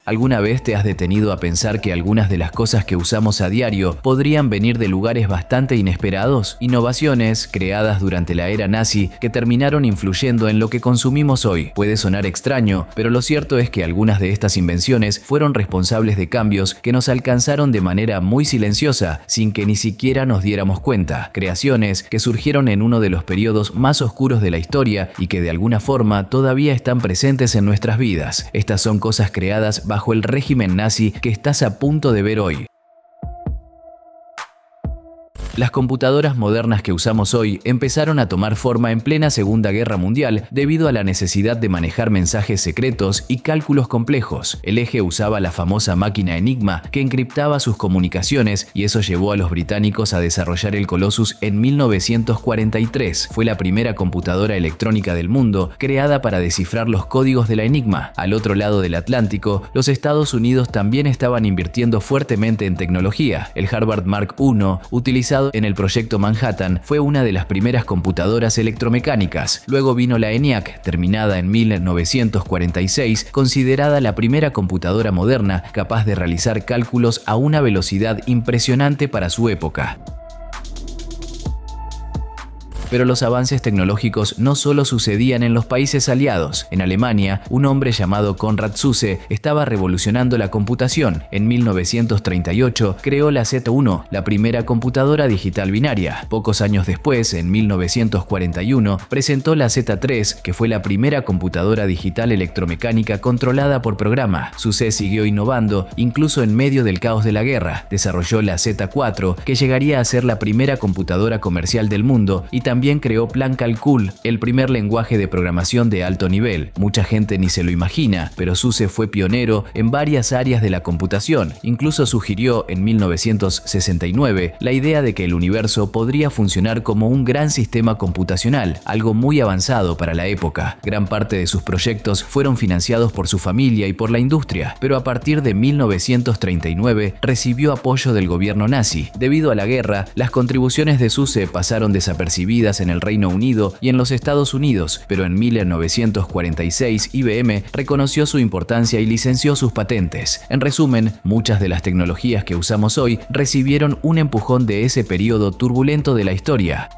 ¿Alguna vez te has detenido a pensar que algunas de las cosas que usamos a diario podrían venir de lugares bastante inesperados? Innovaciones creadas durante la era nazi que terminaron influyendo en lo que consumimos hoy. Puede sonar extraño, pero lo cierto es que algunas de estas invenciones fueron responsables de cambios que nos alcanzaron de manera muy silenciosa, sin que ni siquiera nos diéramos cuenta. Creaciones que surgieron en uno de los periodos más oscuros de la historia y que de alguna forma todavía están presentes en nuestras vidas. Estas son cosas creadas bajo el régimen nazi que estás a punto de ver hoy. Las computadoras modernas que usamos hoy empezaron a tomar forma en plena Segunda Guerra Mundial debido a la necesidad de manejar mensajes secretos y cálculos complejos. El eje usaba la famosa máquina Enigma que encriptaba sus comunicaciones y eso llevó a los británicos a desarrollar el Colossus en 1943. Fue la primera computadora electrónica del mundo creada para descifrar los códigos de la Enigma. Al otro lado del Atlántico, los Estados Unidos también estaban invirtiendo fuertemente en tecnología. El Harvard Mark I, utilizado en el proyecto Manhattan, fue una de las primeras computadoras electromecánicas. Luego vino la ENIAC, terminada en 1946, considerada la primera computadora moderna capaz de realizar cálculos a una velocidad impresionante para su época. Pero los avances tecnológicos no solo sucedían en los países aliados. En Alemania, un hombre llamado Konrad Zuse estaba revolucionando la computación. En 1938 creó la Z1, la primera computadora digital binaria. Pocos años después, en 1941, presentó la Z3, que fue la primera computadora digital electromecánica controlada por programa. Zuse siguió innovando, incluso en medio del caos de la guerra. Desarrolló la Z4, que llegaría a ser la primera computadora comercial del mundo, y también creó Plan Calcul, el primer lenguaje de programación de alto nivel. Mucha gente ni se lo imagina, pero Zuse fue pionero en varias áreas de la computación. Incluso sugirió en 1969 la idea de que el universo podría funcionar como un gran sistema computacional, algo muy avanzado para la época. Gran parte de sus proyectos fueron financiados por su familia y por la industria, pero a partir de 1939 recibió apoyo del gobierno nazi. Debido a la guerra, las contribuciones de Zuse pasaron desapercibidas en el Reino Unido y en los Estados Unidos, pero en 1946 IBM reconoció su importancia y licenció sus patentes. En resumen, muchas de las tecnologías que usamos hoy recibieron un empujón de ese periodo turbulento de la historia.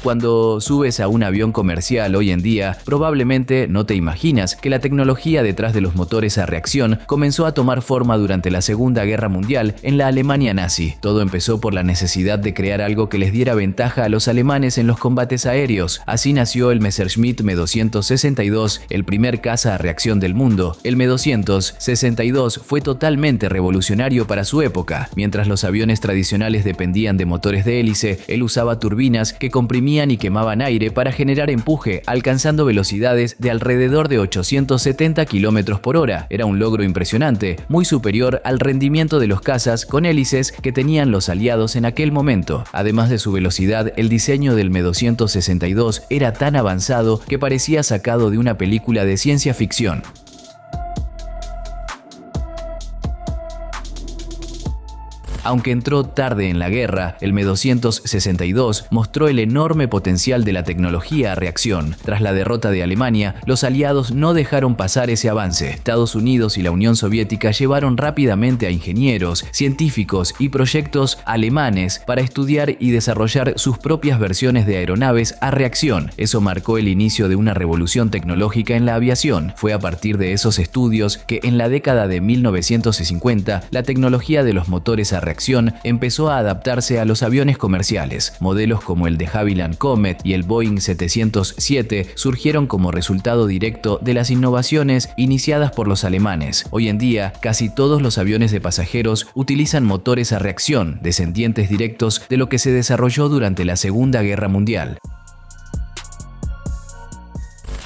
Cuando subes a un avión comercial hoy en día, probablemente no te imaginas que la tecnología detrás de los motores a reacción comenzó a tomar forma durante la Segunda Guerra Mundial en la Alemania nazi. Todo empezó por la necesidad de crear algo que les diera ventaja a los alemanes en los combates aéreos. Así nació el Messerschmitt M262, el primer caza a reacción del mundo. El M262 fue totalmente revolucionario para su época. Mientras los aviones tradicionales dependían de motores de hélice, él usaba turbinas que comprimían y quemaban aire para generar empuje, alcanzando velocidades de alrededor de 870 km por hora. Era un logro impresionante, muy superior al rendimiento de los cazas con hélices que tenían los aliados en aquel momento. Además de su velocidad, el diseño del M262 era tan avanzado que parecía sacado de una película de ciencia ficción. Aunque entró tarde en la guerra, el M262 mostró el enorme potencial de la tecnología a reacción. Tras la derrota de Alemania, los aliados no dejaron pasar ese avance. Estados Unidos y la Unión Soviética llevaron rápidamente a ingenieros, científicos y proyectos alemanes para estudiar y desarrollar sus propias versiones de aeronaves a reacción. Eso marcó el inicio de una revolución tecnológica en la aviación. Fue a partir de esos estudios que en la década de 1950 la tecnología de los motores a reacción empezó a adaptarse a los aviones comerciales. Modelos como el de Havilland Comet y el Boeing 707 surgieron como resultado directo de las innovaciones iniciadas por los alemanes. Hoy en día, casi todos los aviones de pasajeros utilizan motores a reacción, descendientes directos de lo que se desarrolló durante la Segunda Guerra Mundial.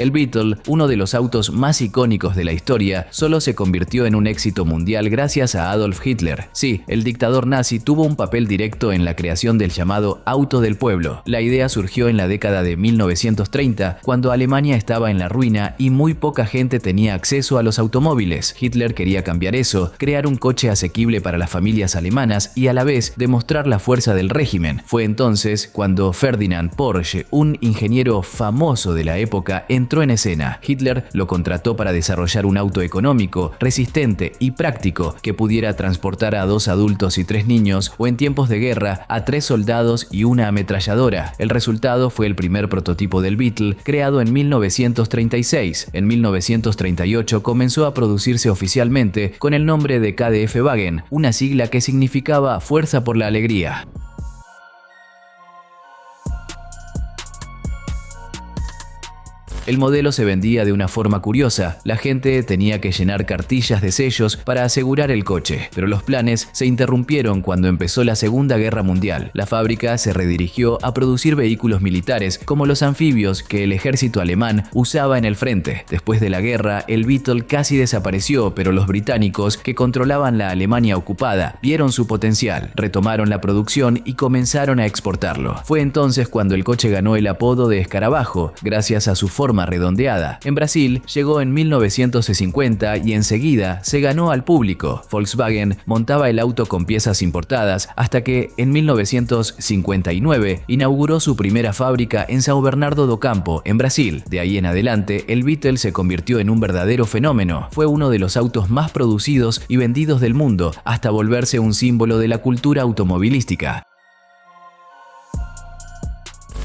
El Beetle, uno de los autos más icónicos de la historia, solo se convirtió en un éxito mundial gracias a Adolf Hitler. Sí, el dictador nazi tuvo un papel directo en la creación del llamado auto del pueblo. La idea surgió en la década de 1930, cuando Alemania estaba en la ruina y muy poca gente tenía acceso a los automóviles. Hitler quería cambiar eso, crear un coche asequible para las familias alemanas y a la vez demostrar la fuerza del régimen. Fue entonces cuando Ferdinand Porsche, un ingeniero famoso de la época, entró entró en escena. Hitler lo contrató para desarrollar un auto económico, resistente y práctico que pudiera transportar a 2 adultos y 3 niños, o en tiempos de guerra a 3 soldados y una ametralladora. El resultado fue el primer prototipo del Beetle, creado en 1936. En 1938 comenzó a producirse oficialmente con el nombre de KdF-Wagen, una sigla que significaba Fuerza por la Alegría. El modelo se vendía de una forma curiosa. La gente tenía que llenar cartillas de sellos para asegurar el coche, pero los planes se interrumpieron cuando empezó la Segunda Guerra Mundial. La fábrica se redirigió a producir vehículos militares, como los anfibios que el ejército alemán usaba en el frente. Después de la guerra, el Beetle casi desapareció, pero los británicos, que controlaban la Alemania ocupada, vieron su potencial, retomaron la producción y comenzaron a exportarlo. Fue entonces cuando el coche ganó el apodo de escarabajo, gracias a su forma redondeada. En Brasil llegó en 1950 y enseguida se ganó al público. Volkswagen montaba el auto con piezas importadas hasta que en 1959 inauguró su primera fábrica en São Bernardo do Campo, en Brasil. De ahí en adelante, el Beetle se convirtió en un verdadero fenómeno. Fue uno de los autos más producidos y vendidos del mundo, hasta volverse un símbolo de la cultura automovilística.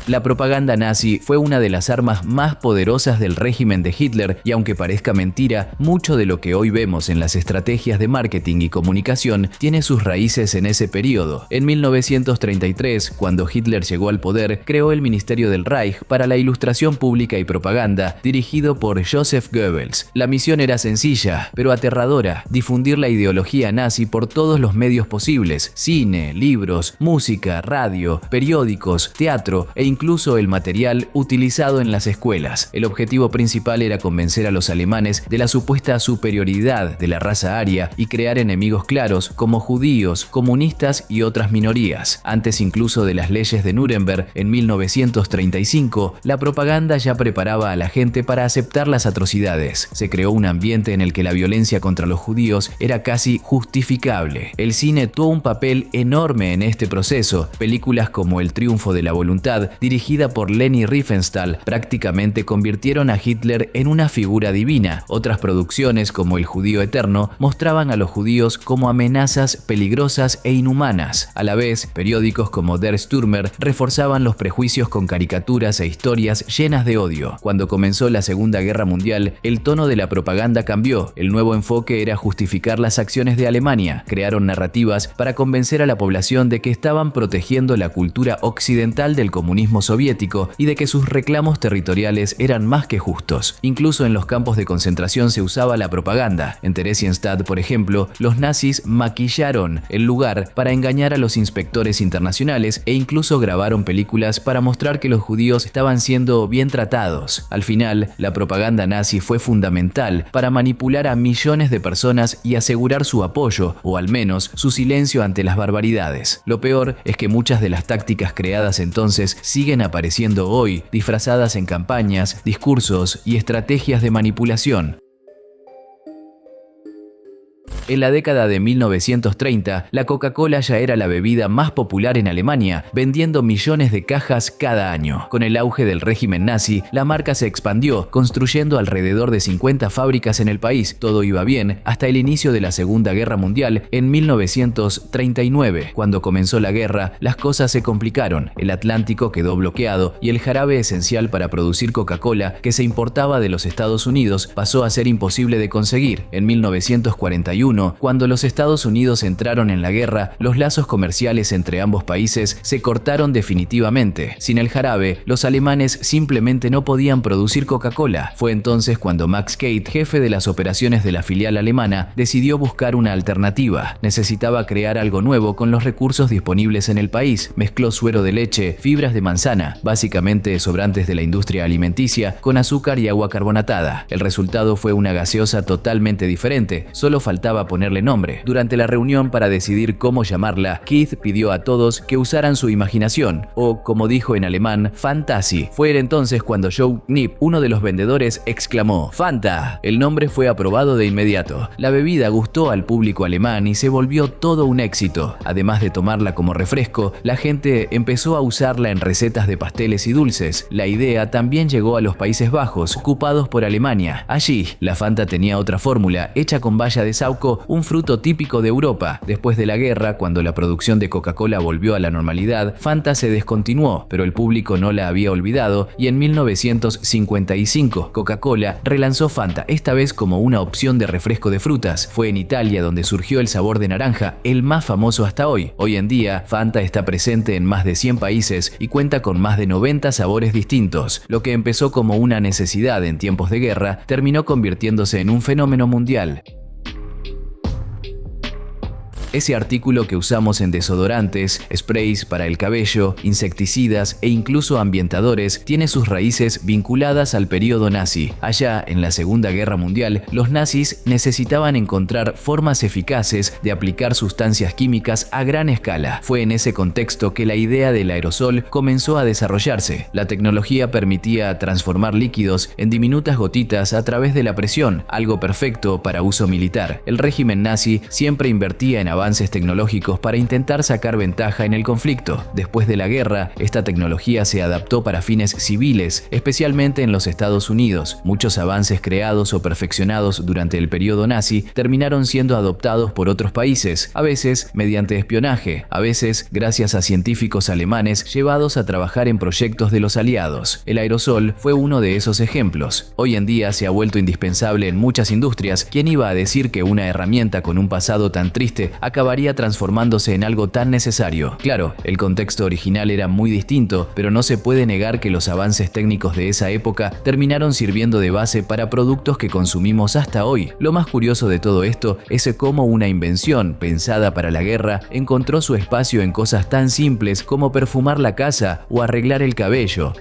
La propaganda nazi fue una de las armas más poderosas del régimen de Hitler y, aunque parezca mentira, mucho de lo que hoy vemos en las estrategias de marketing y comunicación tiene sus raíces en ese periodo. En 1933, cuando Hitler llegó al poder, creó el Ministerio del Reich para la Ilustración Pública y Propaganda, dirigido por Joseph Goebbels. La misión era sencilla, pero aterradora: difundir la ideología nazi por todos los medios posibles: cine, libros, música, radio, periódicos, teatro e incluso el material utilizado en las escuelas. El objetivo principal era convencer a los alemanes de la supuesta superioridad de la raza aria y crear enemigos claros como judíos, comunistas y otras minorías. Antes incluso de las leyes de Nuremberg en 1935, la propaganda ya preparaba a la gente para aceptar las atrocidades. Se creó un ambiente en el que la violencia contra los judíos era casi justificable. El cine tuvo un papel enorme en este proceso. Películas como El triunfo de la voluntad, dirigida por Leni Riefenstahl, prácticamente convirtieron a Hitler en una figura divina. Otras producciones, como El judío eterno, mostraban a los judíos como amenazas peligrosas e inhumanas. A la vez, periódicos como Der Stürmer reforzaban los prejuicios con caricaturas e historias llenas de odio. Cuando comenzó la Segunda Guerra Mundial, el tono de la propaganda cambió. El nuevo enfoque era justificar las acciones de Alemania. Crearon narrativas para convencer a la población de que estaban protegiendo la cultura occidental del comunismo soviético y de que sus reclamos territoriales eran más que justos. Incluso en los campos de concentración se usaba la propaganda. En Theresienstadt, por ejemplo, los nazis maquillaron el lugar para engañar a los inspectores internacionales e incluso grabaron películas para mostrar que los judíos estaban siendo bien tratados. Al final, la propaganda nazi fue fundamental para manipular a millones de personas y asegurar su apoyo, o al menos su silencio ante las barbaridades. Lo peor es que muchas de las tácticas creadas entonces siguen apareciendo hoy, disfrazadas en campañas, discursos y estrategias de manipulación. En la década de 1930, la Coca-Cola ya era la bebida más popular en Alemania, vendiendo millones de cajas cada año. Con el auge del régimen nazi, la marca se expandió, construyendo alrededor de 50 fábricas en el país. Todo iba bien hasta el inicio de la Segunda Guerra Mundial en 1939. Cuando comenzó la guerra, las cosas se complicaron. El Atlántico quedó bloqueado y el jarabe esencial para producir Coca-Cola, que se importaba de los Estados Unidos, pasó a ser imposible de conseguir. En 1941, cuando los Estados Unidos entraron en la guerra, los lazos comerciales entre ambos países se cortaron definitivamente. Sin el jarabe, los alemanes simplemente no podían producir Coca-Cola. Fue entonces cuando Max Kate, jefe de las operaciones de la filial alemana, decidió buscar una alternativa. Necesitaba crear algo nuevo con los recursos disponibles en el país. Mezcló suero de leche, fibras de manzana, básicamente sobrantes de la industria alimenticia, con azúcar y agua carbonatada. El resultado fue una gaseosa totalmente diferente. Solo faltaba a ponerle nombre. Durante la reunión para decidir cómo llamarla, Keith pidió a todos que usaran su imaginación, o como dijo en alemán, Fantasy. Fue entonces cuando Joe Knipp, uno de los vendedores, exclamó «Fanta». El nombre fue aprobado de inmediato. La bebida gustó al público alemán y se volvió todo un éxito. Además de tomarla como refresco, la gente empezó a usarla en recetas de pasteles y dulces. La idea también llegó a los Países Bajos, ocupados por Alemania. Allí, la Fanta tenía otra fórmula, hecha con baya de saúco, un fruto típico de Europa. Después de la guerra, cuando la producción de Coca-Cola volvió a la normalidad, Fanta se descontinuó, pero el público no la había olvidado y en 1955 Coca-Cola relanzó Fanta, esta vez como una opción de refresco de frutas. Fue en Italia donde surgió el sabor de naranja, el más famoso hasta hoy. Hoy en día, Fanta está presente en más de 100 países y cuenta con más de 90 sabores distintos. Lo que empezó como una necesidad en tiempos de guerra, terminó convirtiéndose en un fenómeno mundial. Ese artículo que usamos en desodorantes, sprays para el cabello, insecticidas e incluso ambientadores tiene sus raíces vinculadas al periodo nazi. Allá, en la Segunda Guerra Mundial, los nazis necesitaban encontrar formas eficaces de aplicar sustancias químicas a gran escala. Fue en ese contexto que la idea del aerosol comenzó a desarrollarse. La tecnología permitía transformar líquidos en diminutas gotitas a través de la presión, algo perfecto para uso militar. El régimen nazi siempre invertía en avances tecnológicos para intentar sacar ventaja en el conflicto. Después de la guerra, esta tecnología se adaptó para fines civiles, especialmente en los Estados Unidos. Muchos avances creados o perfeccionados durante el periodo nazi terminaron siendo adoptados por otros países, a veces mediante espionaje, a veces gracias a científicos alemanes llevados a trabajar en proyectos de los aliados. El aerosol fue uno de esos ejemplos. Hoy en día se ha vuelto indispensable en muchas industrias. ¿Quién iba a decir que una herramienta con un pasado tan triste acabaría transformándose en algo tan necesario? Claro, el contexto original era muy distinto, pero no se puede negar que los avances técnicos de esa época terminaron sirviendo de base para productos que consumimos hasta hoy. Lo más curioso de todo esto es cómo una invención pensada para la guerra encontró su espacio en cosas tan simples como perfumar la casa o arreglar el cabello.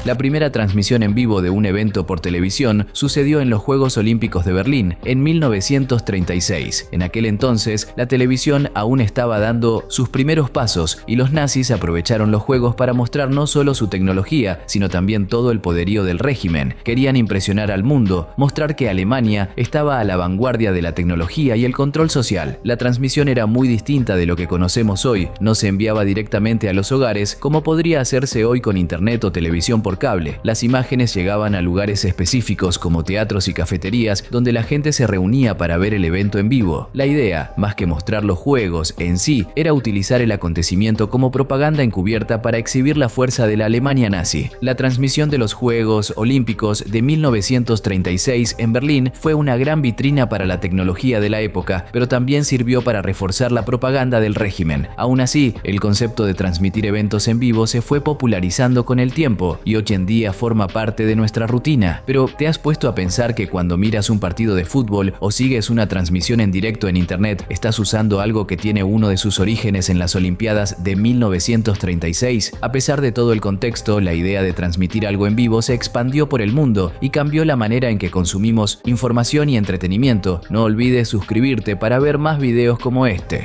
La primera transmisión en vivo de un evento por televisión sucedió en los Juegos Olímpicos de Berlín en 1936. En aquel entonces, la televisión aún estaba dando sus primeros pasos y los nazis aprovecharon los Juegos para mostrar no solo su tecnología, sino también todo el poderío del régimen. Querían impresionar al mundo, mostrar que Alemania estaba a la vanguardia de la tecnología y el control social. La transmisión era muy distinta de lo que conocemos hoy. No se enviaba directamente a los hogares como podría hacerse hoy con internet o televisión por cable. Las imágenes llegaban a lugares específicos como teatros y cafeterías donde la gente se reunía para ver el evento en vivo. La idea, más que mostrar los juegos en sí, era utilizar el acontecimiento como propaganda encubierta para exhibir la fuerza de la Alemania nazi. La transmisión de los Juegos Olímpicos de 1936 en Berlín fue una gran vitrina para la tecnología de la época, pero también sirvió para reforzar la propaganda del régimen. Aún así, el concepto de transmitir eventos en vivo se fue popularizando con el tiempo y hoy en día forma parte de nuestra rutina. Pero ¿te has puesto a pensar que cuando miras un partido de fútbol o sigues una transmisión en directo en internet, estás usando algo que tiene uno de sus orígenes en las Olimpiadas de 1936? A pesar de todo el contexto, la idea de transmitir algo en vivo se expandió por el mundo y cambió la manera en que consumimos información y entretenimiento. No olvides suscribirte para ver más videos como este.